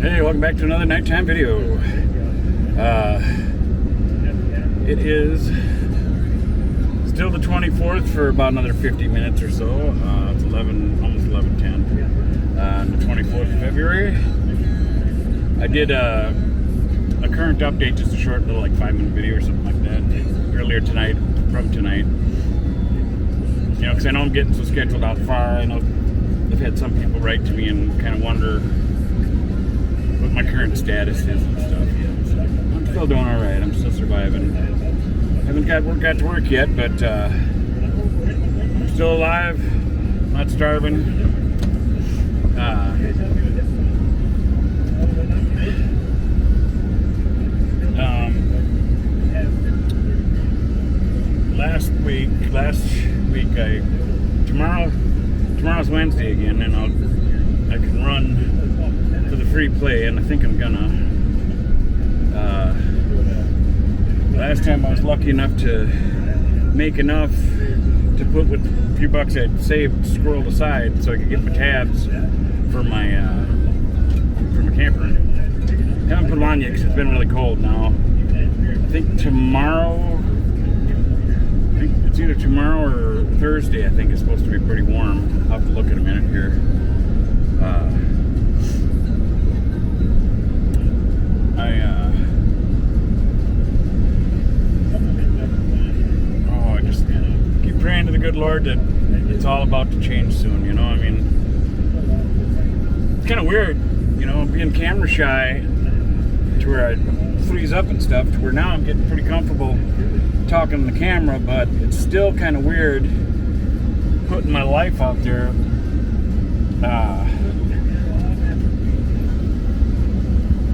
Hey, welcome back to another nighttime video. It is still the 24th for about another 50 minutes or so. It's 11, almost 11:10 on the 24th of February. I did a current update, just a short little like 5-minute video or something like that earlier tonight, from tonight. You know, because I know I'm getting so scheduled out far. I know I've had some people write to me and kind of wonder what my current status is and stuff. So I'm still doing all right. I'm still surviving. Haven't got to work yet, but I'm still alive. Not starving. Last week, tomorrow's Wednesday again, and I can run for the free play, and I think I'm gonna. Last time I was lucky enough to make enough to put with a few bucks I'd saved squirreled aside so I could get my tabs for my camper. Haven't put them on yet because it's been really cold now. I think it's either tomorrow or Thursday. I think it's supposed to be pretty warm. I'll have to look in a minute here. I just keep praying to the good Lord that it's all about to change soon. You know, I mean, it's kind of weird, you know, being camera shy to where I freeze up and stuff, to where now I'm getting pretty comfortable talking to the camera, but it's still kind of weird putting my life out there.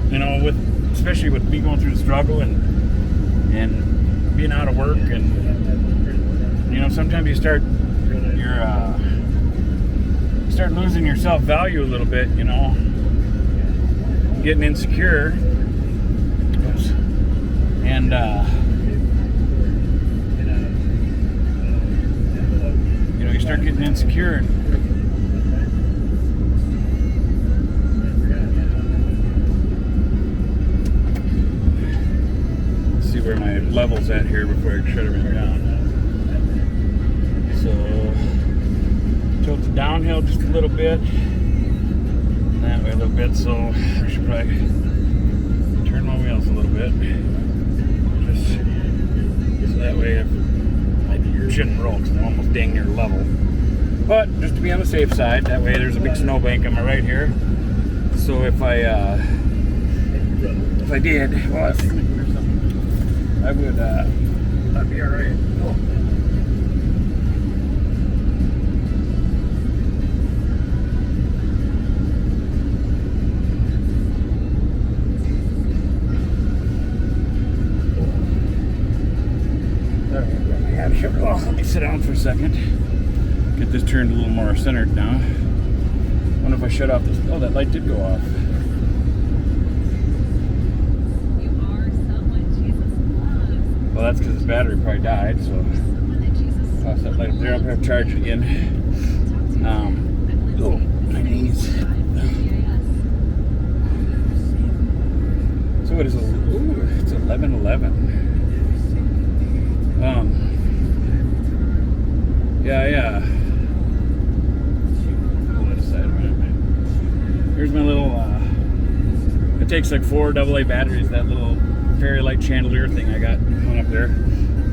You know, especially with me going through the struggle and being out of work, and you know, sometimes you start losing your self-value a little bit, you know, getting insecure. Oops. And you know, you start getting insecure. Let's see where my level's at here before I shut everything down. So tilt it downhill just a little bit, and that way a little bit. So I should probably turn my wheels a little bit, just so that way I shouldn't roll because I'm almost dang near level. But just to be on the safe side, that way there's a big snowbank on my right here. So if I did, well, I would I'd be all right. Oh. Well, let me sit down for a second. Get this turned a little more centered now. I wonder if I shut off this. Oh, that light did go off. You are someone Jesus loves. Well, that's because his battery probably died, so toss that light up there. I'll have to charge it again. Oh, my knees. So it is. It's 11:11. Yeah. Pull that aside a minute. Here's my little, it takes like 4 AA batteries, that little fairy light chandelier thing I got going up there.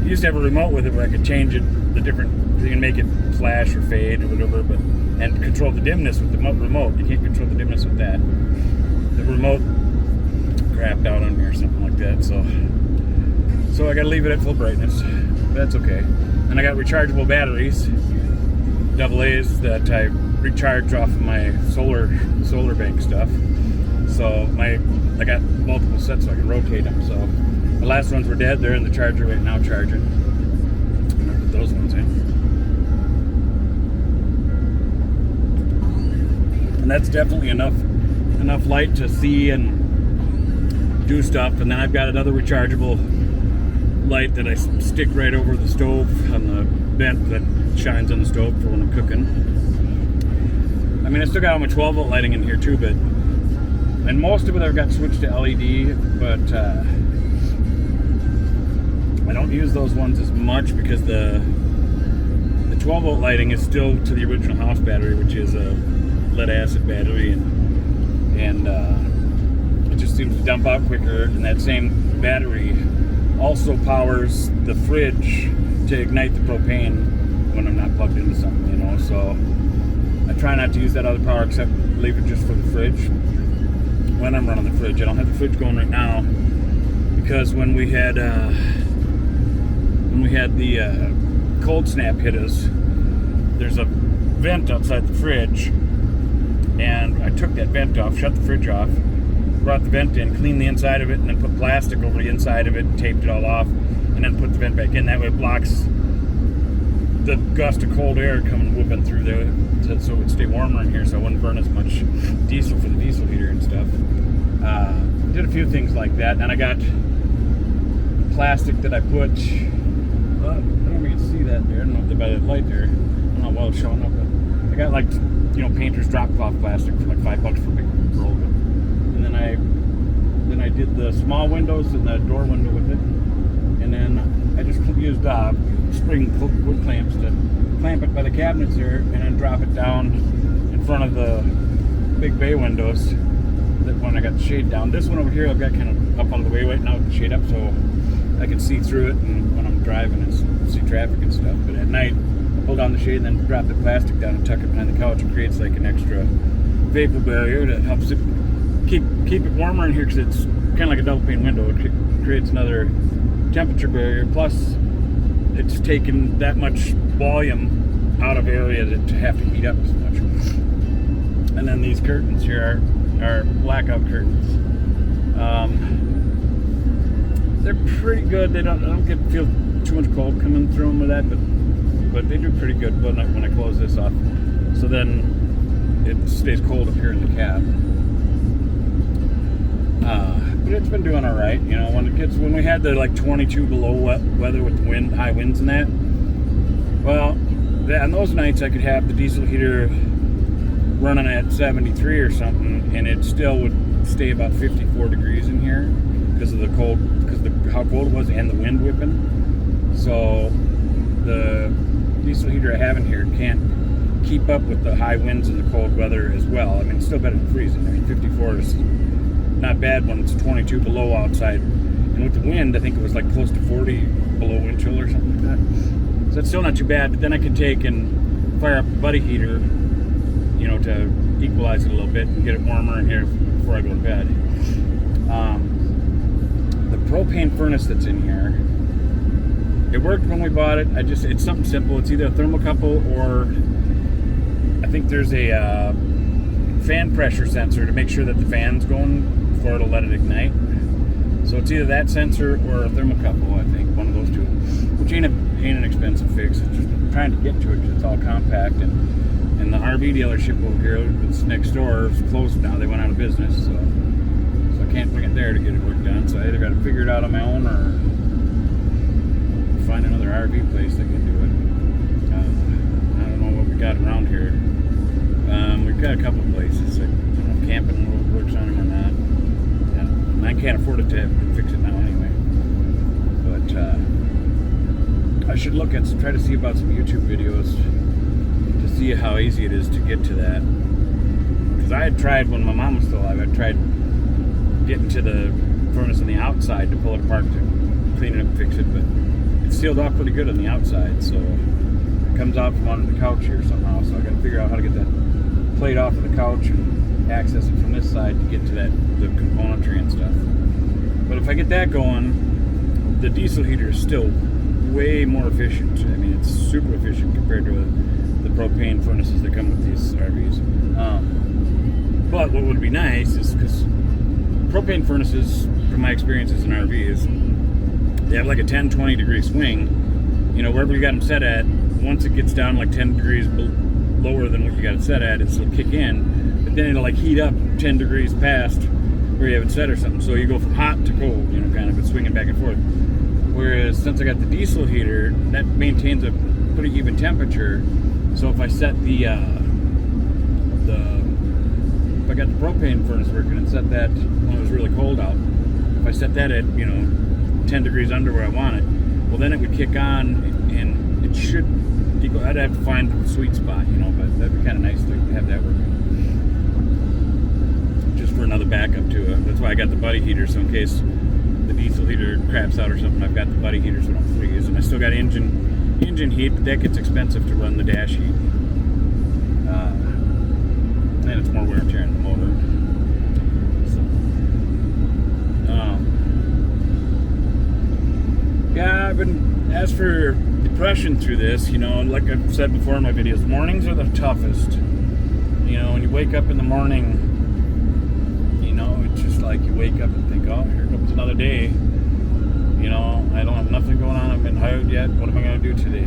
I used to have a remote with it where I could change it, you can make it flash or fade or whatever, and control the dimness with the remote. You can't control the dimness with that. The remote crapped out on me or something like that, so I gotta leave it at full brightness. That's okay. And I got rechargeable batteries, AA's, that I recharge off of my solar bank stuff. So I got multiple sets so I can rotate them. So the last ones were dead. They're in the charger right now charging. I'm gonna put those ones in. And that's definitely enough light to see and do stuff. And then I've got another rechargeable light that I stick right over the stove on the vent that shines on the stove for when I'm cooking. I mean, I still got all my 12 volt lighting in here too, but and most of it I've got switched to LED, but I don't use those ones as much because the 12 volt lighting is still to the original house battery, which is a lead acid battery, and it just seems to dump out quicker. And that same battery also powers the fridge to ignite the propane when I'm not plugged into something, you know. So I try not to use that other power except leave it just for the fridge when I'm running the fridge. I don't have the fridge going right now because when we had the cold snap hit us, there's a vent outside the fridge, and I took that vent off, shut the fridge off, brought the vent in, cleaned the inside of it, and then put plastic over the inside of it and taped it all off, and then put the vent back in. That way it blocks the gust of cold air coming whooping through there, so it would stay warmer in here, so I wouldn't burn as much diesel for the diesel heater and stuff. Did a few things like that, and I got plastic that I put, I don't know if you can see that there, I don't know if by the light there, I don't know how well it's showing up, but I got like, you know, painter's drop cloth plastic for like $5 for a big roll of it. And then I did the small windows and the door window with it, and then I just used spring wood clamps to clamp it by the cabinets here, and then drop it down in front of the big bay windows that when I got the shade down. This one over here I've got kind of up out of the way right now with the shade up, so I can see through it and when I'm driving and see traffic and stuff. But at night I pull down the shade and then drop the plastic down and tuck it behind the couch. It creates like an extra vapor barrier that helps it keep it warmer in here, because it's kind of like a double pane window. It creates another temperature barrier, plus it's taken that much volume out of areas that have to heat up as much. And then these curtains here are blackout curtains. They're pretty good. I don't feel too much cold coming through them with that, but they do pretty good when I close this off. So then it stays cold up here in the cab. But it's been doing all right, you know. When we had the like 22 below weather with the high winds and that, well, on those nights I could have the diesel heater running at 73 or something, and it still would stay about 54 degrees in here because of the cold, how cold it was and the wind whipping. So the diesel heater I have in here can't keep up with the high winds and the cold weather as well. I mean, it's still better than freezing. I mean, 54 is not bad when it's 22 below outside, and with the wind I think it was like close to 40 below wind chill or something like that. So it's still not too bad. But then I could take and fire up the buddy heater, you know, to equalize it a little bit and get it warmer in here before I go to bed. The propane furnace that's in here, it worked when we bought it. It's something simple. It's either a thermocouple or I think there's a fan pressure sensor to make sure that the fan's going before it'll let it ignite. So it's either that sensor or a thermocouple, I think, one of those two, which ain't an expensive fix. It's just trying to get to it because it's all compact, and the RV dealership over here that's next door is closed now. They went out of business, so I can't bring it there to get it work done. So I either got to figure it out on my own or find another RV place that can do it. I don't know what we got around here. We've got a couple of places. I don't know if Camping works on them or not. And I can't afford it to fix it now anyway. But I should try to see about some YouTube videos to see how easy it is to get to that. Because I had tried, when my mom was still alive, I tried getting to the furnace on the outside to pull it apart to clean it up and fix it, but it's sealed off pretty good on the outside, so it comes out from under the couch here somehow. So I got to figure out how to get that plate off of the couch and access it from this side to get to the componentry and stuff. But if I get that going, the diesel heater is still way more efficient. I mean, it's super efficient compared to the propane furnaces that come with these RVs. But what would be nice is, because propane furnaces, from my experiences in RVs, they have like a 10-20 degree swing. You know, wherever you got them set at, once it gets down like 10 degrees lower than what you got it set at, it'll kick in, but then it'll like heat up 10 degrees past where you have it set or something. So you go from hot to cold, you know, kind of, it's swinging back and forth. Whereas since I got the diesel heater, that maintains a pretty even temperature. So if I set I got the propane furnace working and set that when it was really cold out, if I set that at, 10 degrees under where I want it, well, then it would kick on and it should, I'd have to find the sweet spot, but that'd be kind of nice to have that working. Just for another backup to it. That's why I got the buddy heater, so in case the diesel heater craps out or something, I've got the buddy heater so I don't freeze. And I still got engine heat, but that gets expensive to run the dash heat. And it's more wear and tear in the motor. So, yeah, I've been, as for depression through this, like I've said before in my videos, mornings are the toughest. When you wake up in the morning, it's just like you wake up and think, oh, here comes another day. I don't have nothing going on. I haven't been hired yet. What am I going to do today,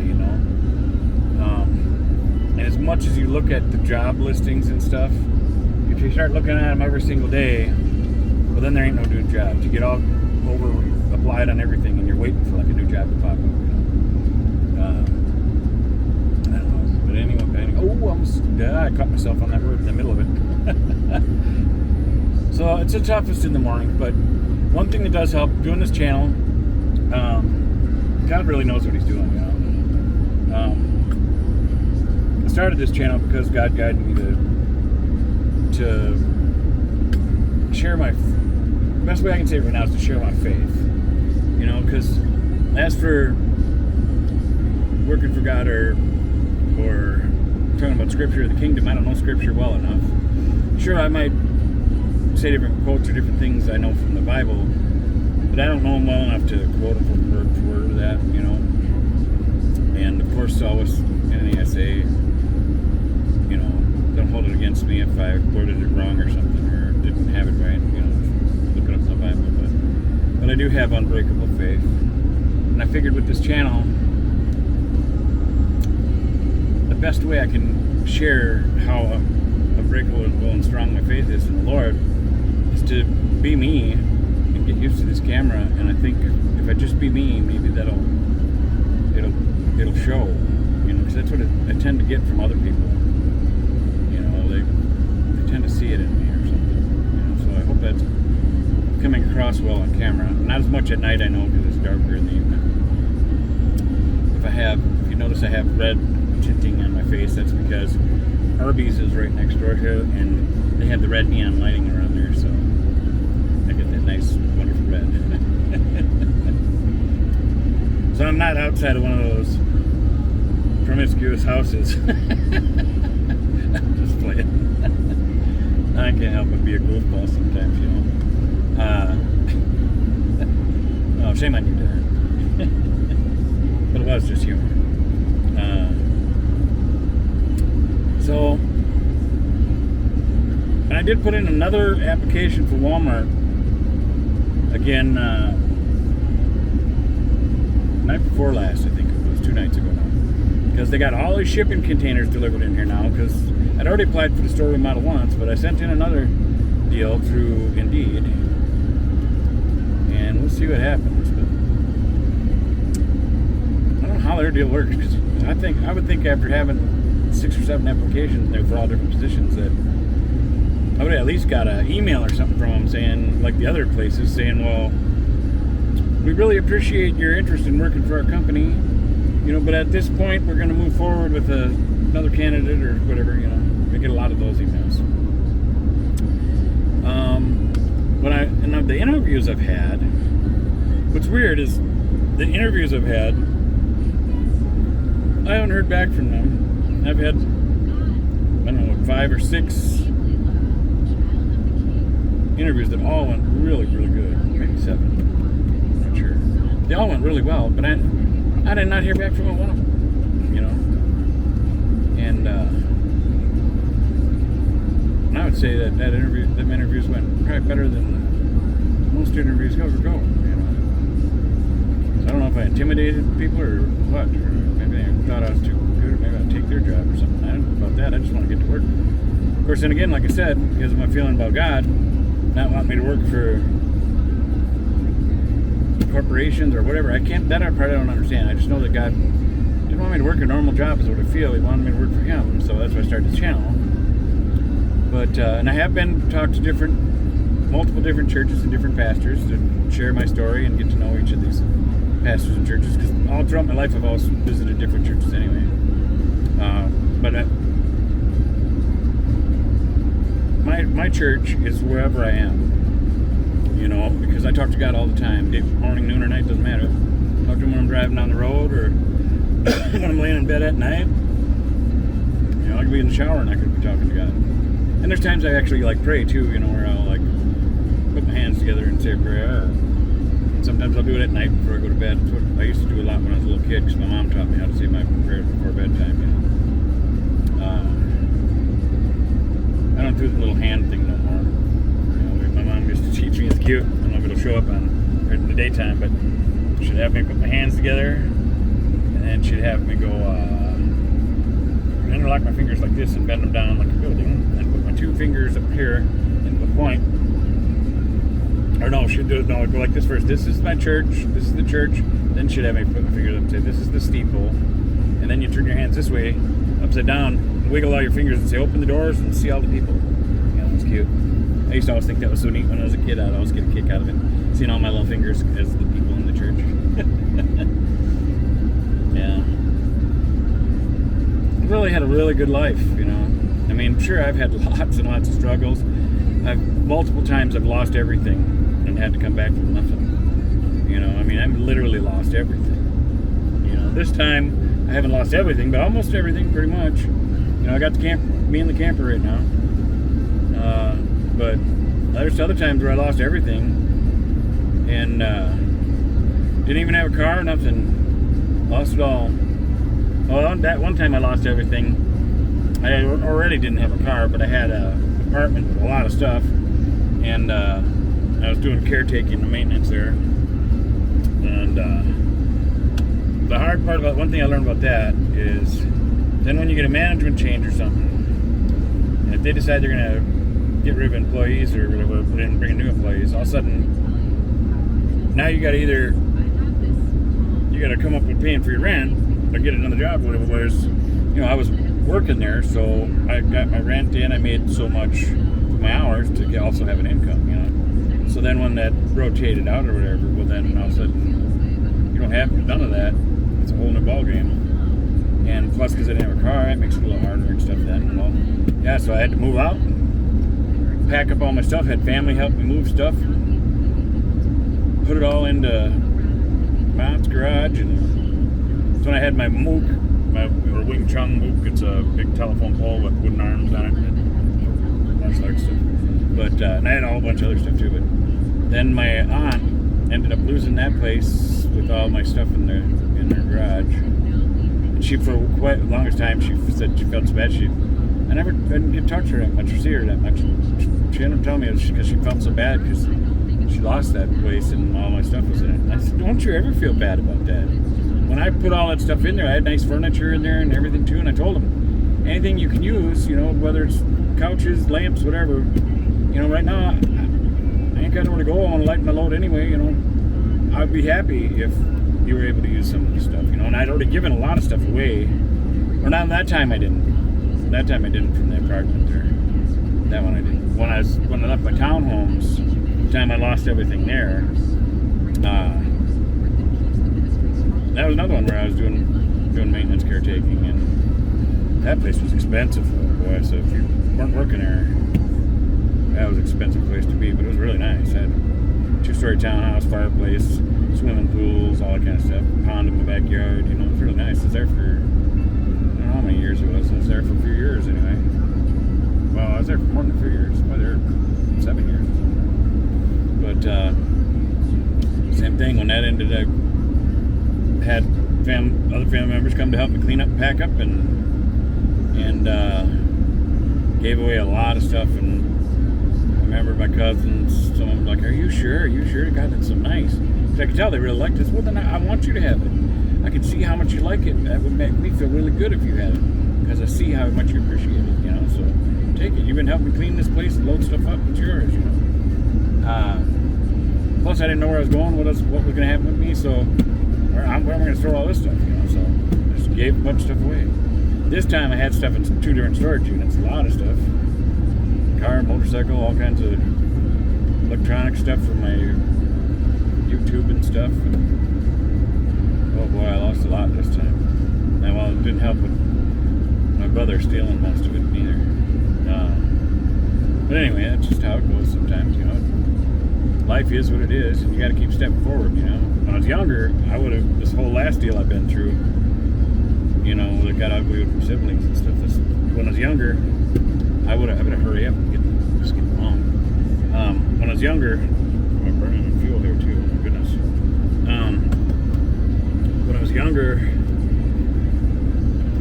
And as much as you look at the job listings and stuff, if you start looking at them every single day, well, then there ain't no new jobs. You get all over applied on everything, and you're waiting for like a new job to pop up. I don't know. But anyway, I caught myself on that word in the middle of it. So it's the toughest in the morning, but one thing that does help doing this channel, God really knows what He's doing. I started this channel because God guided me to share my, best way I can say it right now is to share my faith. Because as for working for God or talking about Scripture or the kingdom, I don't know Scripture well enough. Sure, I might say different quotes or different things I know from the Bible, but I don't know them well enough to quote them from word for word or that, And of course, always anything I say, don't hold it against me if I quoted it wrong or something or didn't have it right. Look it up in the Bible, but I do have unbreakable faith, and I figured with this channel, the best way I can share how unbreakable and strong my faith is in the Lord is to be me and get used to this camera. And I think if I just be me, maybe it'll show, because that's what I tend to get from other people. They tend to see it in me or something. So I hope that's coming across well on camera. Not as much at night, I know, because it's darker in the evening. If you notice I have red tinting on my face, that's because Arby's is right next door here, and they have the red neon lighting around there, so I get that nice, wonderful red. So I'm not outside of one of those promiscuous houses. I'm just playing. I can't help but be a goofball sometimes, Oh, shame on you, Dad. But it was just humor. And I did put in another application for Walmart again night before last, I think it was 2 nights ago now, because they got all these shipping containers delivered in here now, because I'd already applied for the storeroom model once, but I sent in another deal through Indeed, and we'll see what happens. But I don't know how their deal works, because I would think after having 6 or 7 applications there for all different positions that I would have at least got an email or something from them saying, like the other places, saying, well, we really appreciate your interest in working for our company, but at this point we're going to move forward with another candidate or whatever. We get a lot of those emails. And of the interviews I've had, what's weird is the interviews I've had, I haven't heard back from them. I've had, 5 or 6 interviews that all went really, really good. Maybe 7. I'm not sure. They all went really well, but I did not hear back from one of them. And I would say that them interviews went probably better than most interviews ever go. So I don't know if I intimidated people or what, or maybe they thought I was too good, or maybe I'd take their job or something. I don't know about that. I just want to get to work. Of course, then again, like I said, because of my feeling about God, not wanting me to work for corporations or whatever. That part I don't understand. I just know that God didn't want me to work a normal job is what I feel. He wanted me to work for Him. So that's why I started this channel. But and I have been talked to multiple different churches and different pastors to share my story and get to know each of these pastors and churches, because all throughout my life I've always visited different churches anyway. But my church is wherever I am, you know, because I talk to God all the time, morning, noon, or night, doesn't matter. Talk to him when I'm driving down the road, or when I'm laying in bed at night. You know, I could be in the shower and I could be talking to God. And there's times I actually like pray too, you know, where I'll like put my hands together and say a prayer. And sometimes I'll do it at night before I go to bed. That's what I used to do a lot when I was a little kid, because my mom taught me how to say my prayers before bedtime, you know. I don't do the little hand thing no more. You know, my mom used to teach me. It's cute. I don't know if it'll show up in the daytime, but she'd have me put my hands together, and then she'd have me go interlock my fingers like this and bend them down like a building, and put my two fingers up here into the point. Or no, she'd do it. No, I'd go like this first. This is my church. This is the church. Then she'd have me put my fingers up and say, "This is the steeple." And then you turn your hands this way, upside down, and wiggle all your fingers and say, "Open the doors and see all the people." Yeah, that's cute. I used to always think that was so neat when I was a kid. I'd always get a kick out of it, seeing all my little fingers as the people in the church. Yeah. I've really had a really good life, you know. I mean, sure, I've had lots and lots of struggles. Multiple times I've lost everything and had to come back from nothing. You know, I mean, I've literally lost everything. You know, this time I haven't lost everything, but almost everything, pretty much. You know, I got me in the camper right now. But there's other times where I lost everything and didn't even have a car, nothing. Lost it all. Well, that one time I lost everything. I already didn't have a car, but I had an apartment with a lot of stuff, and I was doing caretaking and maintenance there. And the hard part about one thing I learned about that is then when you get a management change or something, and if they decide they're going to get rid of employees or whatever, bring in new employees, all of a sudden now you got to come up with paying for your rent or get another job, whatever. Whereas, you know, I was working there, so I got my rent in, I made so much for my hours to also have an income, you know. So then when that rotated out or whatever, well then all of a sudden you don't have none of that. It's a whole new ball game. And plus, because I didn't have a car, it makes it a little harder and stuff then. Well, yeah, so I had to move out, pack up all my stuff, had family help me move stuff, put it all into my aunt's garage. And so when I had my Mook, or Wing Chun Mook, it's a big telephone pole with wooden arms on it, that's like stuff. But and I had a whole bunch of other stuff too. But then my aunt ended up losing that place with all my stuff in her garage. And she, for quite the longest time, she said she felt so bad. I didn't get to talk to her that much or see her that much. She ended up telling me it was because she felt so bad because she lost that place and all my stuff was in it. And I said, "Don't you ever feel bad about that?" When I put all that stuff in there, I had nice furniture in there and everything too, and I told them, anything you can use, you know, whether it's couches, lamps, whatever, you know, right now, I ain't got nowhere to go. I want to lighten my load anyway, you know. I'd be happy if you were able to use some of the stuff, you know, and I'd already given a lot of stuff away. Or not that time I didn't. That time I didn't from the apartment there. That one I didn't. When I left my townhomes, the time I lost everything there, that was another one where I was doing maintenance caretaking, and that place was expensive, boy. So if you weren't working there, that was an expensive place to be, but it was really nice. I had a 2-story townhouse, fireplace, swimming pools, all that kind of stuff, pond in my backyard, you know, it was really nice. I was there for, I don't know how many years it was. I was there for a few years anyway. Well, I was there for more than a few years. I was there 7 years. But same thing, when that ended, I had other family members come to help me clean up, pack up, and gave away a lot of stuff. And I remember my cousins, someone was like, "Are you sure? Are you sure? God, that's so nice." Because I could tell they really liked this. Well, then I want you to have it. I can see how much you like it. That would make me feel really good if you had it, because I see how much you appreciate it, you know. So take it. You've been helping me clean this place and load stuff up. It's yours, you know. Plus, I didn't know where I was going, what was going to happen with me, so where am I going to store all this stuff, you know? So I just gave a bunch of stuff away. This time I had stuff in 2 different storage units, a lot of stuff. car, motorcycle, all kinds of electronic stuff for my YouTube and stuff. And, oh boy, I lost a lot this time. And well, it didn't help with my brother stealing most of it neither. But anyway, that's just how it goes sometimes, you know. Life is what it is, and you got to keep stepping forward, you know. When I was younger, I would have, this whole last deal I've been through, you know, that got ugly with my siblings and stuff. When I was younger, I better hurry up and just get along. When I was younger, I'm burning fuel here too, oh my goodness. When I was younger,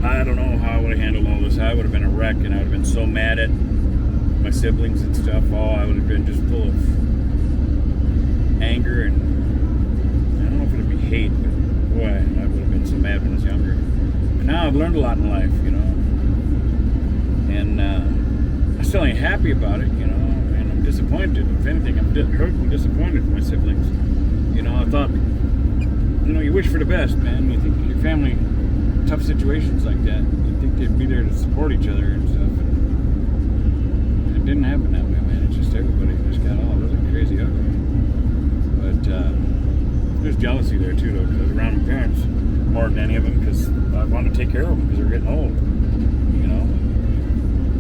I don't know how I would have handled all this. I would have been a wreck, and I would have been so mad at my siblings and stuff. Oh, I would have been just full of anger, and I don't know if it would be hate, but boy, I would have been so mad when I was younger. But now I've learned a lot in life, you know, and I still ain't happy about it, you know, and I'm disappointed. If anything, I'm hurt and disappointed with my siblings. You know, I thought, you know, you wish for the best, man. You think your family, tough situations like that, you think they'd be there to support each other and stuff. And it didn't happen that way, man. It's just everybody just got all really crazy ugly. But there's jealousy there too, though, because I was around my parents more than any of them, because I wanted to take care of them because they're getting old, you know.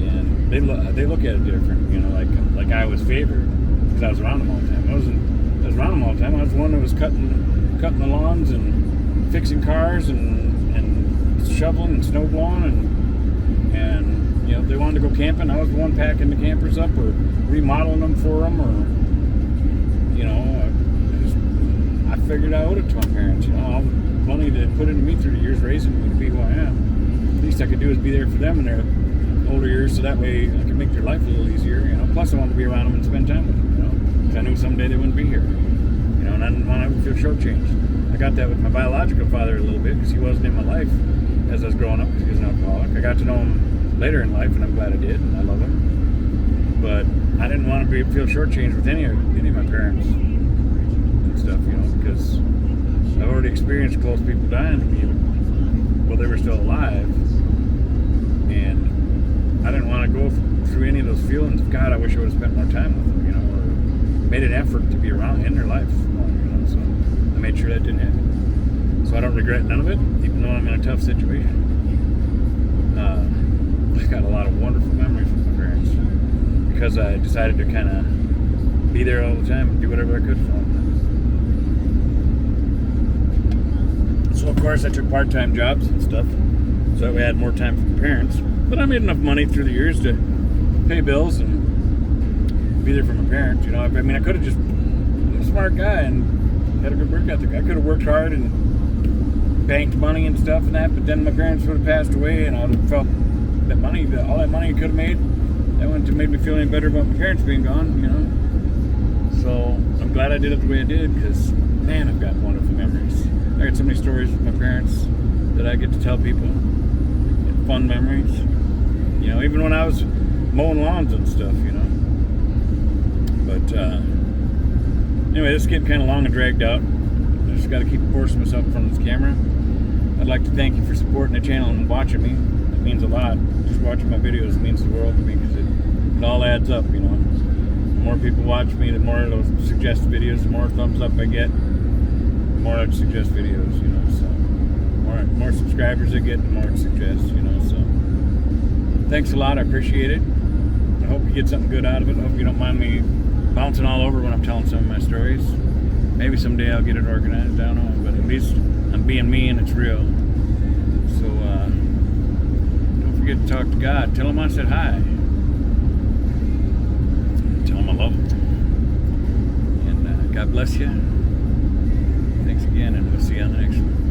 And they look at it different, you know, like I was favored because I was around them all the time. I was around them all the time. I was the one that was cutting the lawns and fixing cars and shoveling and snow blowing, and you know, if they wanted to go camping, I was the one packing the campers up or remodeling them for them, or you know, I figured I owed it to my parents. You know, all the money they put into me through the years raising me to be who I am. The least I could do is be there for them in their older years, so that way I could make their life a little easier. You know, plus I wanted to be around them and spend time with them. You know, because I knew someday they wouldn't be here. You know, and I didn't want to feel shortchanged. I got that with my biological father a little bit because he wasn't in my life as I was growing up because he was an alcoholic. I got to know him later in life, and I'm glad I did, and I love him. But I didn't want to feel shortchanged with any of my parents and stuff, you know, because I've already experienced close people dying to me while they were still alive, and I didn't want to go through any of those feelings of, God, I wish I would have spent more time with them, you know, or made an effort to be around in their life more, you know. So I made sure that didn't happen. So I don't regret none of it, even though I'm in a tough situation. I got a lot of wonderful memories with my parents because I decided to kind of be there all the time and do whatever I could for them. So of course I took part-time jobs and stuff, so that way I had more time for my parents. But I made enough money through the years to pay bills and be there for my parents. You know, I mean, I could have just been a smart guy and had a good work ethic. I could have worked hard and banked money and stuff and that, but then my parents would have passed away, and I would have felt that money, all that money I could have made, that wouldn't have made me feel any better about my parents being gone, you know. So I'm glad I did it the way I did, because man, I've got wonderful memories. I got so many stories with my parents that I get to tell people, and fun memories. You know, even when I was mowing lawns and stuff, you know. But anyway, this is getting kind of long and dragged out. I just got to keep forcing myself in front of this camera. I'd like to thank you for supporting the channel and watching me. It means a lot. Just watching my videos means the world to me, because it all adds up, you know. The more people watch me, the more it'll suggest videos. The more thumbs up I get, the more I'd suggest videos, you know. So the more subscribers I get, the more it suggests, you know. So thanks a lot. I appreciate it. I hope you get something good out of it. I hope you don't mind me bouncing all over when I'm telling some of my stories. Maybe someday I'll get it organized, I don't know, but at least I'm being me and it's real. So don't forget to talk to God. Tell him I said hi. Tell him I love him. And God bless you. Thanks again, and we'll see you on the next one.